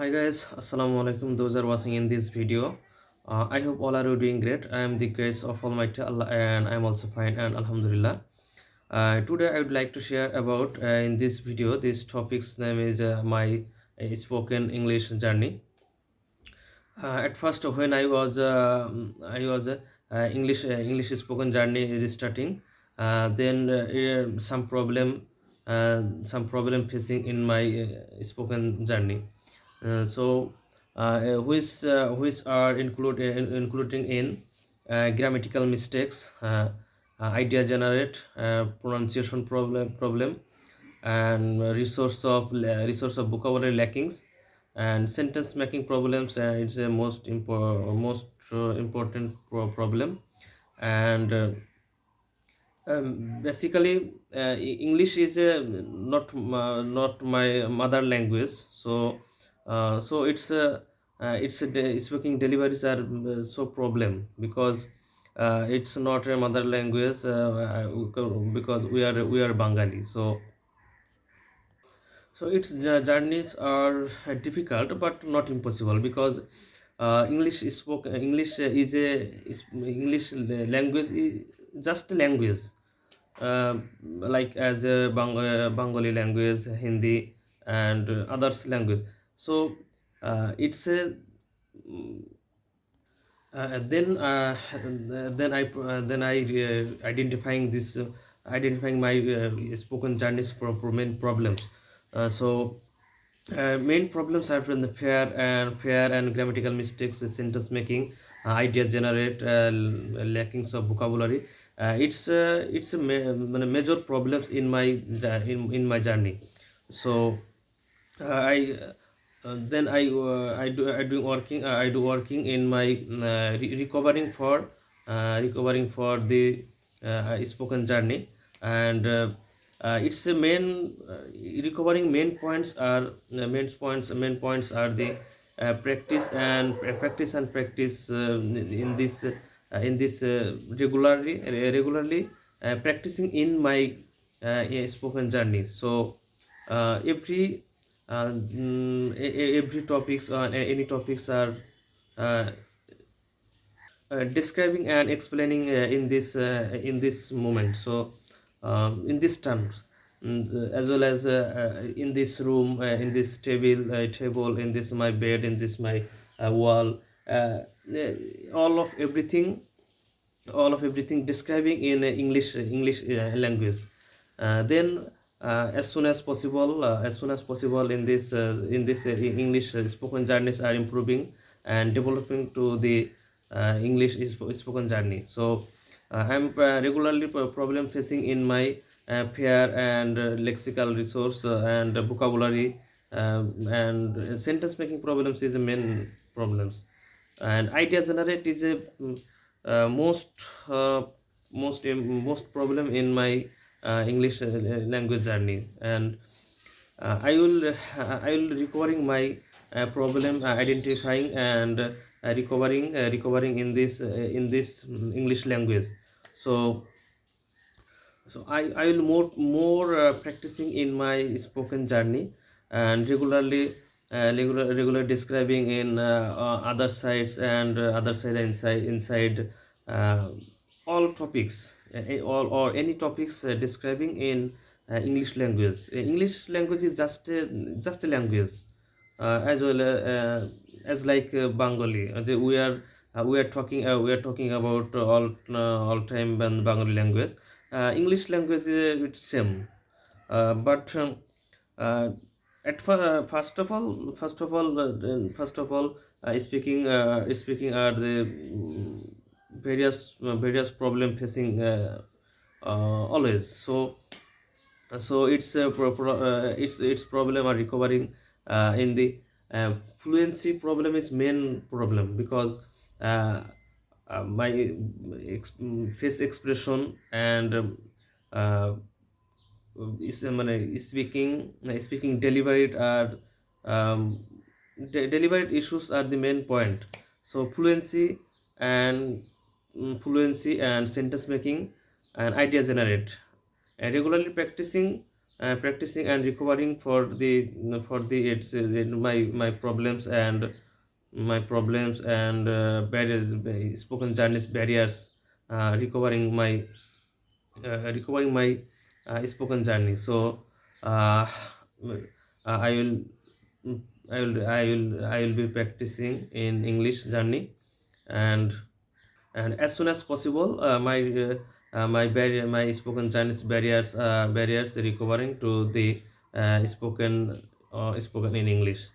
Hi guys, Assalamu alaikum. Those are watching in this video. I hope all are you doing great. I am the grace of Almighty Allah, and I am also fine and Alhamdulillah. Today I would like to share about in this video. This topic's name is my spoken English journey. At first, when I was English spoken journey is starting. Then some problem facing in my spoken journey. Which are including in grammatical mistakes, idea generate, pronunciation problem, and resource of vocabulary lackings, and sentence making problems. It's a most important problem. And basically, English is not my mother language. So speaking deliveries are so problem, because it's not a mother language, because we are Bengali. So its journeys are difficult but not impossible, because English English language is just a language, uh, like as a Bengali language, Hindi, and others language. So it's a then I identifying my spoken Chinese main problems. Main problems are from the fair and grammatical mistakes, sentence making, idea generate, lackings of vocabulary. It's a major problems in my in my journey. So I then I do working in my recovering for the spoken journey. And it's a main recovering main points are the practice and practice in this regularly practicing in my spoken journey. So every topics or any topics are uh, describing and explaining in this moment. So in these terms, as well as in this room, in this table, in this my bed, in this my wall, all of everything, describing in English language. Then as soon as possible in this English spoken journeys are improving and developing to the English spoken journey. So I'm regularly problem facing in my fair and lexical resource, and vocabulary, and sentence making problems is the main problems. And idea generate is a uh, most problem in my English language journey. And I will recovering my problem, identifying and recovering in this English language. So I will more practicing in my spoken journey, and regular describing in other sites, and other side inside uh, all topics, all or any topics describing in English language. English language is just a language, as well as like Bengali. We are talking about all time Bengali language. English language is it's same, but uh, first of all, speaking are the various problem facing always. So its problem are recovering in the fluency problem is main problem, because uh, my face expression and uh, speaking deliberate are deliberate issues are the main point. So and fluency and sentence making and idea generate, and regularly practicing practicing and recovering for the it's my problems and barriers, spoken journeys barriers, recovering my spoken journey. So uh, I will I will be practicing in English journey, and as soon as possible my spoken Chinese barriers recovering to the spoken in English.